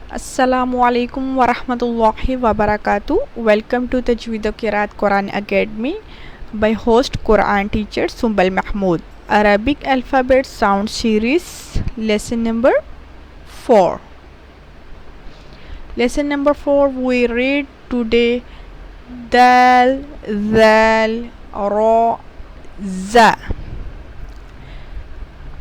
Assalamu alaikum wa rahmatullahi wa barakatuh. Welcome to Tajweed of Qirat Quran Academy by host Quran teacher Sumbal Mahmood. Arabic Alphabet Sound Series Lesson number 4. Lesson number 4 we read today Dhal, Dhal, Ra, Za.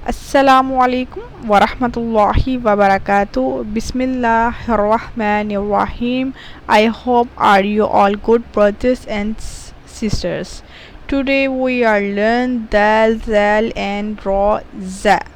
Assalamu alaikum wa rahmatullahi wa barakatuh. Bismillahir Rahmanir Rahim. I hope are you all good brothers and sisters. Today we are learn Dal, Zal and Ra, Za.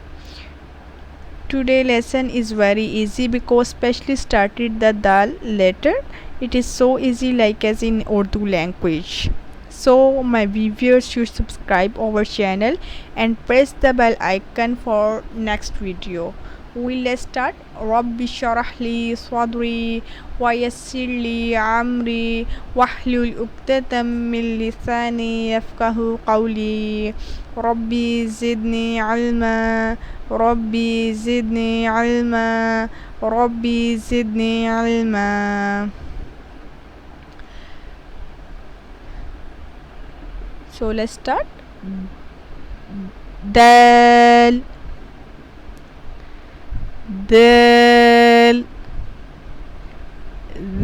Today lesson is very easy because specially started the Dal letter. It is so easy like as in Urdu language. So my viewers should subscribe our channel and press the bell icon for next video. Let's start. Rabbi shrah li sadri wa yassir li amri wahlul 'uqdatam min lisani yafqahu qawli. Rabbi zidni ilma. Rabbi zidni ilma. Rabbi zidni ilma. So let's start. Dal, Dal,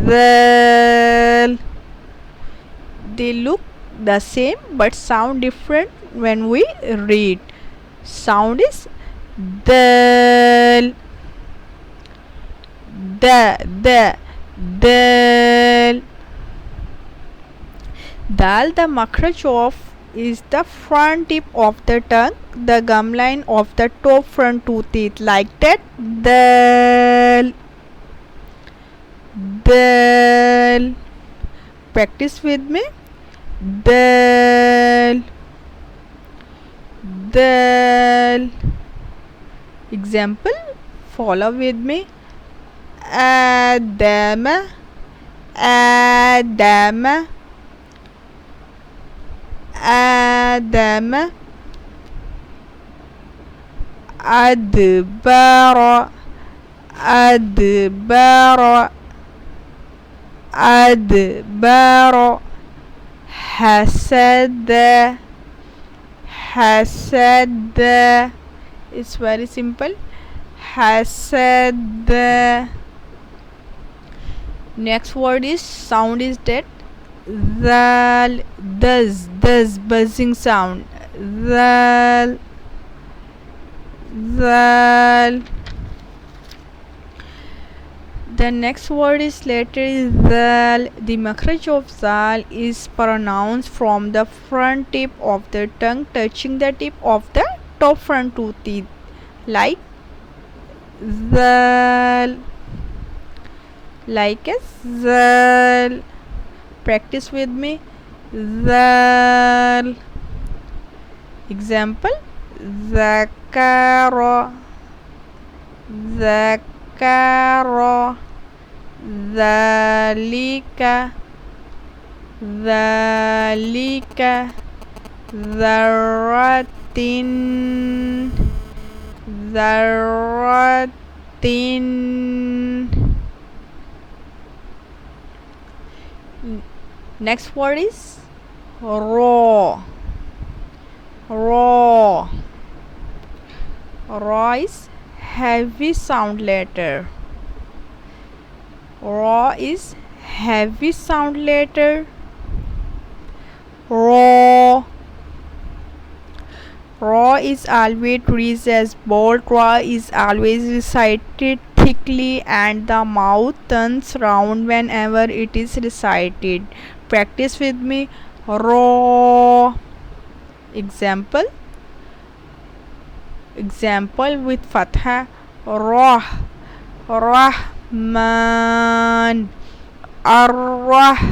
Dal. They look the same but sound different when we read. Sound is Dal, Dal. Dal, the makharaj of is the front tip of the tongue, the gum line of the top front two teeth, like that. Dal, Dal. Practice with me. Dal, Dal. Example, follow with me. Adama, Adama, Adama. Adbara, Adbara, Adbara. Hasada, Hasada. It's very simple. Hasada. Next word is sound is that. Dhal, does, buzzing sound. Dhal, Dhal. The next word is letter is Dhal. The makharaj of Dhal is pronounced from the front tip of the tongue touching the tip of the top front two teeth, like Dhal, like as Dhal. Practice with me. Dhal. Example, Zakara, Zakara, Dhalika, Dhalika, Dharratin, Dharratin. Next word is Ra, Ra. Ra is heavy sound letter. Ra is heavy sound letter. Ra. Ra is always reads as bold. Ra is always recited thickly and the mouth turns round whenever it is recited. Practice with me. Ra. Example with fatha. Rah, Rahman, Ar-Rahman.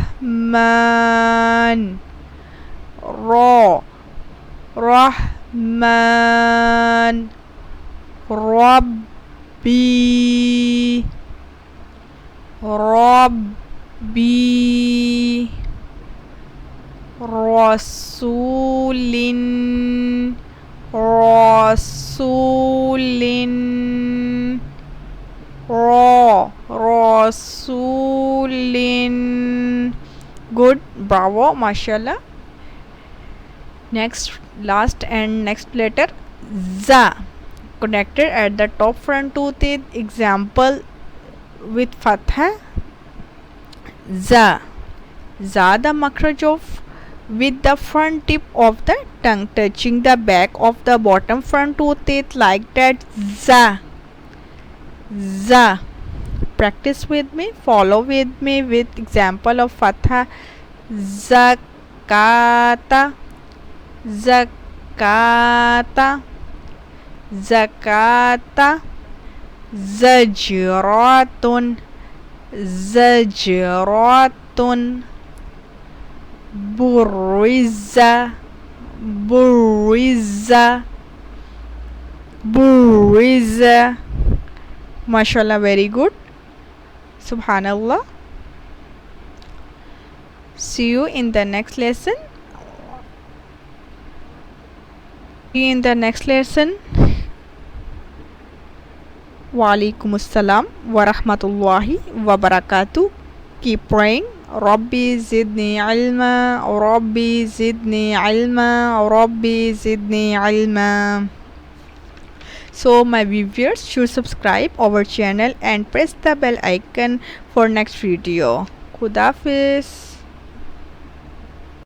Ra, Rahman. Rabbi, Rabbi. Rasulin, Rasulin. Ra, Bravo, mashallah. Next, last and next letter za, connected at the top front two teeth. Example with fatha. Za, za the makharaj of with the front tip of the tongue touching the back of the bottom front two teeth like that. Za, za. Practice with me, follow with me with example of fatha. Zakata, zakata, zakata. Zajratun, zajratun. Buriza, buriza, buriza. Mashallah, very good. Subhanallah. See you in the next lesson. See you in the next lesson. Walaikum assalam wa rahmatullahi wa barakatuh. Keep praying. Rabbi zidni ilma, Rabbi zidni ilma, Rabbi zidni ilma. So my viewers should subscribe our channel and press the bell icon for next video. Khuda Hafiz.